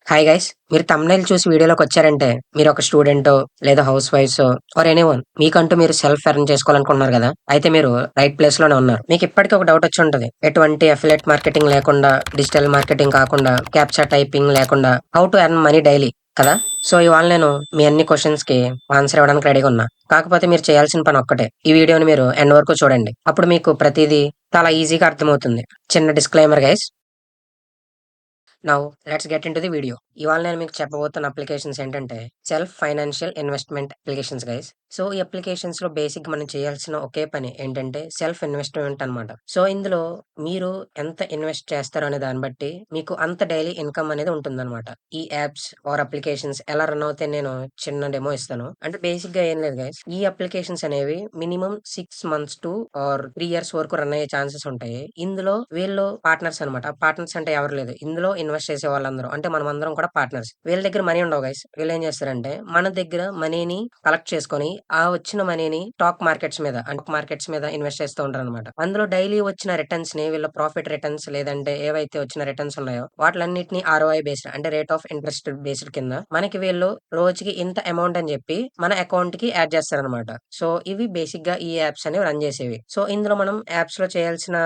Hi guys! మీరు thumbnail చూసి వీడియోలోకొచ్చారంటే, మీరొక స్టూడెంటో, లేదా హౌస్ వైఫ్సో ఆర్ ఎనీవన్ మీకంటూ మీరు సెల్ఫ్ ఎర్న్ చేసుకోవాలనుకుంటున్నారు గదా! అయితే మీరు రైట్ ప్లేస్‌లోనే ఉన్నారు. మీకిప్పటికి ఒక డౌటొచ్చుంటది. ఎటువంటి అఫిలియేట్ మార్కెటింగ్ లేకుండా, డిజిటల్ మార్కెటింగ్ కాకుండా, క్యాప్చా టైపింగ్ లేకుండా how to earn money daily కదా! సో, ఇవాళ నేను మీ అన్ని క్వెషన్స్‌కి ఆన్సర్ ఇవ్వడానికి రెడీగా ఉన్నా. కాకపోతే మీరు చేయాల్సిన పనొక్కటే. ఈ వీడియోని మీరు ఎండ్ వరకు చూడండి. అప్పుడు మీకు ప్రతీదీ చాలా ఈజీగా అర్థమవుతుంది. చిన్న disclaimer guys. Now let's get into the video. ఇవాళ నేను మీకు చెప్పబోతున్న అప్లికేషన్స్ ఏంటంటే, self financial investment applications guys. So, ఈ అప్లికేషన్స్‌లో బేసిక్‌గా మనం చేయాల్సిన ఒకే పని ఏంటంటే, సెల్ఫ్ ఇన్వెస్ట్‌మెంట్ అనమాట. సో, ఇందులో మీరు ఎంత ఇన్వెస్ట్ చేస్తారో అనే దాన్ని బట్టి, మీకు అంత డైలీ ఇన్‌కమ్ అనేది ఉంటుందనమాట. ఈ యాప్స్ ఆర్ అప్లికేషన్స్ ఎలా రన్ అవుతాయని నేను చిన్న డెమో ఇస్తాను. అంటే బేసిక్‌గా ఏం లేదు గైస్. ఈ అప్లికేషన్స్ అనేవి minimum 6 months to or 3 years వరకు రన్ అయ్యే ఛాన్సెస్ ఉంటాయి. ఇందులో వీళ్ళు పార్ట్నర్స్ అనమాట. పార్ట్నర్స్ అంటే ఎవరు లేదు. ఇందులో ఇన్వెస్ట్ చేసే వాళ్ళందరూ అంటే మనమందరం కూడా పార్ట్నర్స్. వీళ్ళ దగ్గర మనీ ఉండవు గైస్. వీళ్ళేం చేస్తారంటే మన దగ్గర మనీని కలెక్ట్ చేసుకొని, ఆ వచ్చిన మనీని స్టాక్ మార్కెట్స్ మీద అంటే మార్కెట్స్ మీద ఇన్వెస్ట్ చేస్తూ ఉంటారనమాట. అందులో డైలీ వచ్చిన రిటర్న్స్‌ని వీళ్ళ ప్రాఫిట్ రిటర్న్స్ లేదంటే ఏవైతే వచ్చిన రిటర్న్స్ ఉన్నాయో వాటిలన్నిటిని ఆర్‌ఓఐ బేస్డ్ అంటే రేట్ ఆఫ్ ఇంట్రెస్ట్ బేస్డ్ కింద మనకి వీళ్ళు రోజుకి ఇంత అమౌంట్ అని చెప్పి మన అకౌంట్‌కి యాడ్ చేస్తారనమాట. సో, ఇవి బేసిక్‌గా ఈ యాప్స్ అనేవి రన్ చేసేవి. సో, ఇందులో మనం యాప్స్‌లో చేయాల్సిన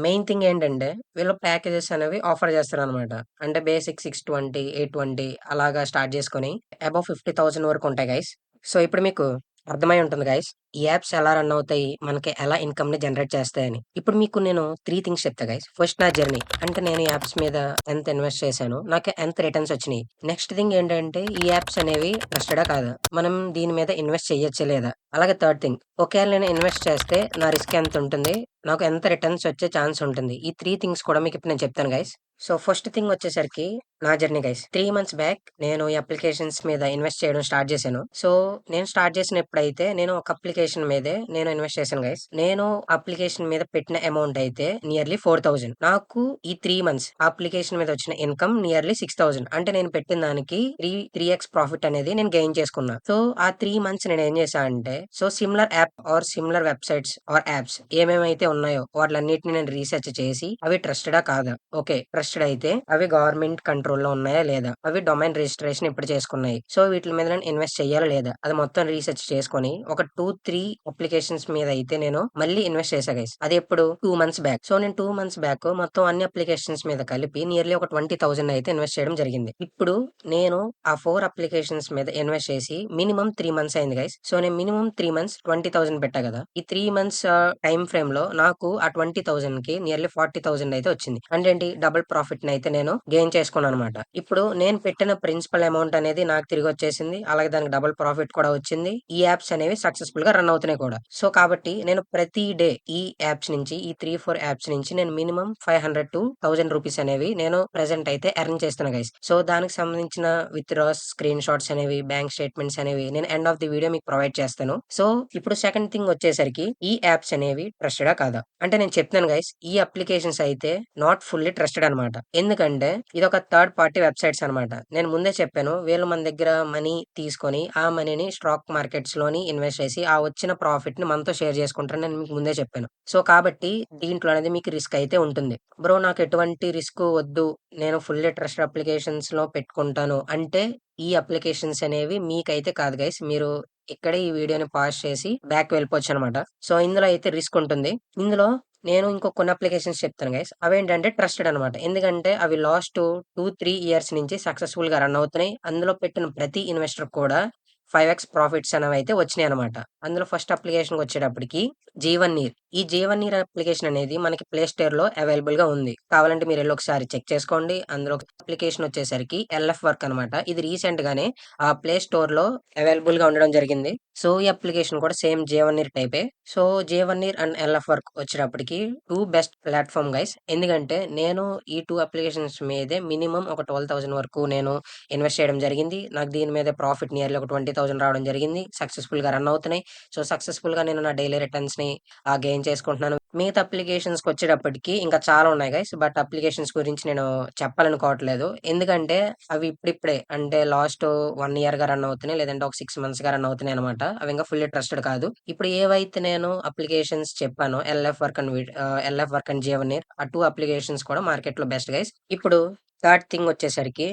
మెయిన్ థింగ్ ఏంటంటే వీళ్ళు ప్యాకేజెస్ అనేవి ఆఫర్ చేస్తారనమాట. అంటే బేసిక్ 620, 820 అలాగా స్టార్ట్ చేసుకొని అబోవ్ 50,000 వరకు ఉంటాయి గైస్. సో, ఇప్పుడు మీకు అర్థమై ఉంటుంది గైస్. ఈ యాప్స్ ఎలా రన్ అవుతాయి? మనకి ఎలా ఇన్‌కమ్‌ని జనరేట్ చేస్తాయని. ఇప్పుడు మీకు నేను 3 థింగ్స్ చెప్తా గైస్. ఫస్ట్ నా జర్నీ. అంటే నేను ఈ యాప్స్ మీద ఎంత ఇన్వెస్ట్ చేశాను? నాకు ఎంత రిటర్న్స్ వచ్చినియి? నెక్స్ట్ థింగ్ ఏంటంటే ఈ యాప్స్ అనేవి ట్రస్టెడా కాదా? మనం దీని మీద ఇన్వెస్ట్ చేయొచ్చా లేదా? అలాగే థర్డ్ థింగ్ ఒకవేళ నేను ఇన్వెస్ట్ చేస్తే నా రిస్క్ ఎంతుంటుంది? నాకు ఎంత రిటర్న్స్ వచ్చే ఛాన్స్ ఉంటుంది? ఈ 3 థింగ్స్ కూడా మీకిప్పుడు నేను చెప్తాను గైస్. సో, ఫస్ట్ థింగ్ వచ్చేసరికి నా జర్నీ గైస్. 3 మంత్స్ బ్యాక్ నేను ఈ అప్లికేషన్స్ మీద ఇన్వెస్ట్ చేయడం స్టార్ట్ చేశాను. సో, నేను స్టార్ట్ చేసినప్పుడైతే నేను ఒక అప్లికేషన్ మీదే నేను ఇన్వెస్ట్ చేశాను గైస్. నేను అప్లికేషన్ మీద పెట్టిన అమౌంట్ అయితే నియర్లీ 4,000. నాకు ఈ 3 మంత్స్ ఆ అప్లికేషన్ మీద వచ్చిన ఇన్‌కమ్ నియర్లీ 6,000. అంటే నేను పెట్టిన దానికి 3x ప్రాఫిట్ అనేది నేను గెయిన్ చేసుకున్నా. సో, ఆ 3 మంత్స్ నేనేం చేశా అంటే so, similar app or similar websites or apps ఏమేమైతే ఉన్నాయో వాటిలన్నిటిని నేను రీసెర్చ్ చేసి అవి ట్రస్టెడా కాదా? ఓకే. ట్రస్టెడ్ అయితే అవి గవర్నమెంట్ కంట్రోల్‌లో ఉన్నాయా? లేదా? అవి డొమైన్ రిజిస్ట్రేషన్ ఎప్పుడు చేసుకున్నాయి? సో, వీటిల మీద నేను ఇన్వెస్ట్ చేయాలా? లేదా? అది మొత్తం రీసెర్చ్ చేసుకొని ఒక 2, 3 అప్లికేషన్స్ మీద అయితే నేను మళ్ళీ ఇన్వెస్ట్ చేశా గైస్. అదెప్పుడు 2 months back. సో, నేను 2 మంత్స్ బ్యాక్ మొత్తం అన్ని అప్లికేషన్స్ మీద కలిపి నియర్లీ ఒక 20,000 అయితే ఇన్వెస్ట్ చేయడం జరిగింది. ఇప్పుడు నేను ఆ 4 అప్లికేషన్స్ మీద ఇన్వెస్ట్ చేసి మినిమమ్ 3 మంత్స్ అయింది గైస్. సో, నేను మినిమమ్ 3 మంత్స్ 20,000 పెట్టా గదా! ఈ 3 మంత్స్ టైమ్ ఫ్రేమ్‌లో నాకు ఆ 20,000కి నియర్లీ 40,000 అయితే వచ్చింది. అంటే ఏంటి డబుల్ ప్రాఫిట్‌నయితే నేను గెయిన్ చేసుకున్నాననమాట. ఇప్పుడు నేను పెట్టిన ప్రిన్సిపల్ అమౌంట్ అనేది నాకు తిరిగొచ్చేసింది. అలాగే దానికి డబుల్ ప్రాఫిట్ కూడా వచ్చింది. ఈ యాప్స్ అనేవి సక్సెస్‌ఫుల్‌గా రన్ అవుతున్నాయి కూడా. సో, కాబట్టి నేను ప్రతి డే ఈ యాప్స్ నుంచి ఈ 3, 4 యాప్స్ నుంచి నేను మినిమమ్ 500-1000 రూపీస్ అనేవి నేను ప్రెజెంట్ అయితే ఎర్న్ చేస్తున్నా గైస్. సో, దానికి సంబంధించిన విత్‌డ్రాస్, స్క్రీన్ షాట్స్ అనేవి, బ్యాంక్ స్టేట్‌మెంట్స్ అనేవి నేను ఎండ్ ఆఫ్ ది వీడియో మీకు ప్రొవైడ్ చేస్తాను. సో, ఇప్పుడు సెకండ్ థింగ్ వచ్చేసరికి ఈ యాప్స్ అనేవి ట్రస్టెడా కాదా? అంటే నేను చెప్తున్నాను గైస్. ఈ అప్లికేషన్స్ అయితే నాట్ ఫుల్లీ ట్రస్టెడ్ అనమాట. ఎందుకంటే ఇదొక థర్డ్ పార్టీ వెబ్‌సైట్స్ అనమాట. నేను ముందే చెప్పాను. వీళ్ళు మన దగ్గర మనీ తీసుకొని, ఆ మనీని స్టాక్ మార్కెట్స్‌లోని ఇన్వెస్ట్ చేసి, ఆ వచ్చిన ప్రాఫిట్‌ని మనతో షేర్ చేసుకుంటారని నేను మీకు ముందే చెప్పాను. సో, కాబట్టి దీంట్లో అనేది మీకు రిస్క్ అయితే ఉంటుంది. బ్రో నాకు ఎటువంటి రిస్క్ వద్దు. నేను ఫుల్లీ ట్రస్టెడ్ అప్లికేషన్స్‌లో పెట్టుకుంటాను అంటే, ఈ అప్లికేషన్స్ అనేవి మీకైతే కాదు గైస్. మీరు ఇక్కడే ఈ వీడియోని పాజ్ చేసి బ్యాక్ వెళ్ళిపోవచ్చనమాట. సో, ఇందులో అయితే రిస్క్ ఉంటుంది. ఇందులో నేను ఇంకో కొన్ని అప్లికేషన్స్ చెప్తాను గైస్. అవేంటంటే ట్రస్టెడ్ అనమాట. ఎందుకంటే అవి లాస్ట్ 2, 3 ఇయర్స్ నుంచి సక్సెస్‌ఫుల్‌గా రన్ అవుతున్నాయి. అందులో పెట్టిన ప్రతి ఇన్వెస్టర్ కూడా 5x ప్రాఫిట్స్ అనేవైతే వచ్చినాయనమాట. అందులో ఫస్ట్ అప్లికేషన్‌కొచ్చేటప్పటికి జీవన్ నీర్. ఈ జీవన్ నీర్ అప్లికేషన్ అనేది మనకి ప్లే స్టోర్‌లో అవైలబుల్‌గా ఉంది. కావాలంటే మీరెళ్లి ఒకసారి చెక్ చేసుకోండి. అందులో అప్లికేషన్ వచ్చేసరికి ఎల్ఎఫ్ వర్క్ అనమాట. ఇది రీసెంట్‌గానే ప్లే స్టోర్‌లో అవైలబుల్‌గా ఉండడం జరిగింది. సో, ఈ అప్లికేషన్ కూడా సేమ్ జీవన్ నీర్ టైపే. So, Jeevaneer and LF work వచ్చేటప్పటికి 2 బెస్ట్ ప్లాట్‌ఫార్మ్ గైస్. ఎందుకంటే నేను ఈ 2 అప్లికేషన్స్ మీదే మినిమమ్ ఒక 12,000 వరకు నేను ఇన్వెస్ట్ చేయడం జరిగింది. నాకు దీని మీద ప్రాఫిట్ నియర్లీ ఒక 20,000 రావడం జరిగింది. సక్సెస్‌ఫుల్‌గా రన్ అవుతున్నాయి. సో, సక్సెస్‌ఫుల్‌గా నేను నా డైలీ రిటర్న్స్‌ని గెయిన్ చేసుకుంటున్నాను. మిగతా అప్లికేషన్స్‌కొచ్చేటప్పటికి ఇంకా చాలా ఉన్నాయి గైస్. బట్ అప్లికేషన్స్ గురించి నేను చెప్పాలనుకోవట్లేదు. ఎందుకంటే అవి ఇప్పుడిప్పుడే అంటే లాస్ట్ 1 ఇయర్‌గా రన్ అవుతున్నాయి. లేదంటే ఒక 6 మంత్స్‌గా రన్ అవుతున్నాయనమాట. అవి ఇంకా ఫుల్లీ ట్రస్టెడ్ కాదు. ఇప్పుడు ఏవైతే నేను అప్లికేషన్స్ చెప్పానో ఎల్ఎఫ్ వర్క్ అండ్ జీవనీర్ ఆ 2 అప్లికేషన్స్ కూడా మార్కెట్‌లో బెస్ట్ గైస్. ఇప్పుడు థర్డ్ థింగ్ వచ్చేసరికి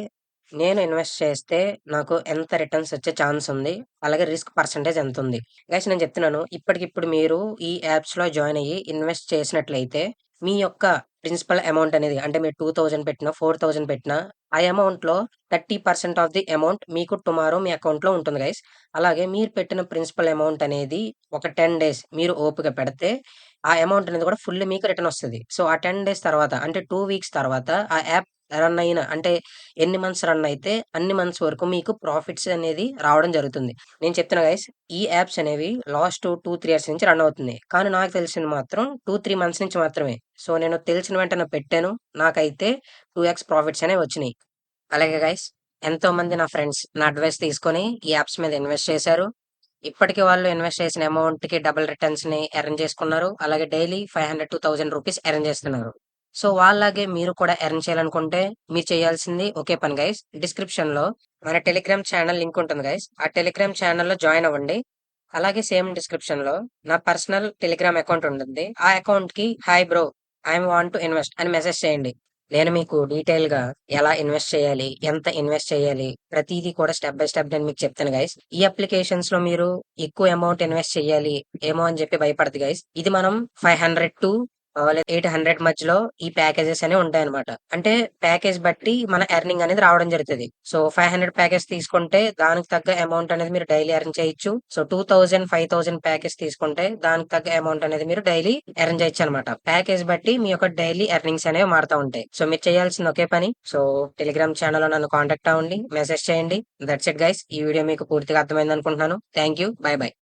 నేను ఇన్వెస్ట్ చేస్తే నాకు ఎంత రిటర్న్స్ వచ్చే ఛాన్స్ ఉంది? అలాగే రిస్క్ పర్సెంటేజ్ ఎంతుంది? గైస్ నేను చెప్తున్నాను. ఇప్పటికిప్పుడు మీరు ఈ యాప్స్‌లో జాయిన్ అయ్యి ఇన్వెస్ట్ చేసినట్లయితే, మీ యొక్క ప్రిన్సిపల్ అమౌంట్ అనేది అంటే మీరు 2000 పెట్టినా, 4000 పెట్టినా ఆ అమౌంట్‌లో 30% ఆఫ్ ది అమౌంట్ మీకు టుమారో మీ అకౌంట్‌లో ఉంటుంది గైస్. అలాగే మీరు పెట్టిన ప్రిన్సిపల్ అమౌంట్ అనేది ఒక 10 డేస్ మీరు ఓపిక పెడితే, ఆ అమౌంట్ అనేది కూడా ఫుల్ మీకు రిటర్న్ వస్తది. సో, ఆ 10 డేస్ తర్వాత అంటే 2 వీక్స్ తర్వాత ఆ యాప్ రన్ అయిన అంటే ఎన్ని మంత్స్ రన్ అయితే అన్ని మంత్స్ వరకు మీకు ప్రాఫిట్స్ అనేది రావడం జరుగుతుంది. నేను చెప్తున్నా గైస్ ఈ యాప్స్ అనేవి లాస్ట్ 2, 3 ఇయర్స్ నుంచి రన్ అవుతుంది. కానీ నాకు తెలిసింది మాత్రం 2, 3 మంత్స్ నుంచి మాత్రమే. సో, నేను తెలిసిన వెంటనే పెట్టాను. నాకైతే 2x ప్రాఫిట్స్ అనేవి వచ్చినియి. అలాగే గైస్ ఎంతోమంది నా ఫ్రెండ్స్ నా అడ్వైస్ తీసుకొని ఈ యాప్స్ మీద ఇన్వెస్ట్ చేశారు. ఇప్పటికి వాళ్ళు ఇన్వెస్ట్ చేసిన అమౌంట్‌కి డబుల్ రిటర్న్స్‌ని ఎర్న్ చేసుకున్నారు. అలాగే డైలీ 500-1000 రూపీస్ ఎర్న్ చేస్తున్నారు. సో, వాళ్ళలాగే మీరు కూడా ఎర్న్ చేయాలనుకుంటే మీరు చేయాల్సింది ఒకే పని గైస్. డిస్క్రిప్షన్‌లో మన టెలిగ్రామ్ ఛానల్ లింక్ ఉంటుంది గైస్. ఆ టెలిగ్రామ్ ఛానల్‌లో జాయిన్ అవ్వండి. అలాగే సేమ్ డిస్క్రిప్షన్‌లో నా పర్సనల్ టెలిగ్రామ్ అకౌంట్ ఉంటుంది. ఆ అకౌంట్‌కి hi bro I want to invest అని మెసేజ్ చేయండి. నేను మీకు డీటెయిల్‌గా ఎలా ఇన్వెస్ట్ చేయాలి? ఎంత ఇన్వెస్ట్ చేయాలి? ప్రతీదీ కూడా స్టెప్ బై స్టెప్ నేను మీకు చెప్తాను గైస్. ఈ అప్లికేషన్స్‌లో మీరు ఎక్కువ అమౌంట్ ఇన్వెస్ట్ చేయాలి ఏమో అని చెప్పి భయపడద్దు గైస్. ఇది మనం 500 టు లేదా 800 మధ్యలో ఈ ప్యాకేజెస్ అనేవి ఉంటాయన్నమాట. అంటే ప్యాకేజ్ బట్టి మన ఎర్నింగ్ అనేది రావడం జరుగుతది. సో, 500 ప్యాకేజ్ తీసుకుంటే దానికి తగ్గ అమౌంట్ అనేది మీరు డైలీ ఎర్న్ చేయొచ్చు. సో, 2000, 5000 ప్యాకేజ్ తీసుకుంటే దానికి తగ్గ అమౌంట్ అనేది మీరు డైలీ ఎర్న్ చేయొచ్చనమాట. ప్యాకేజ్ బట్టి మీ యొక్క డైలీ ఎర్నింగ్స్ అనేవి మారుతా ఉంటాయి. సో, మీరు చేయాల్సింది ఒకే పని. సో, టెలిగ్రామ్ ఛానెల్‌లో నన్ను కాంటాక్ట్ అవ్వండి. మెసేజ్ చేయండి. That's it guys. ఈ వీడియో మీకు పూర్తిగా అర్థమైందనుకుంటున్నాను. Thank you. Bye by.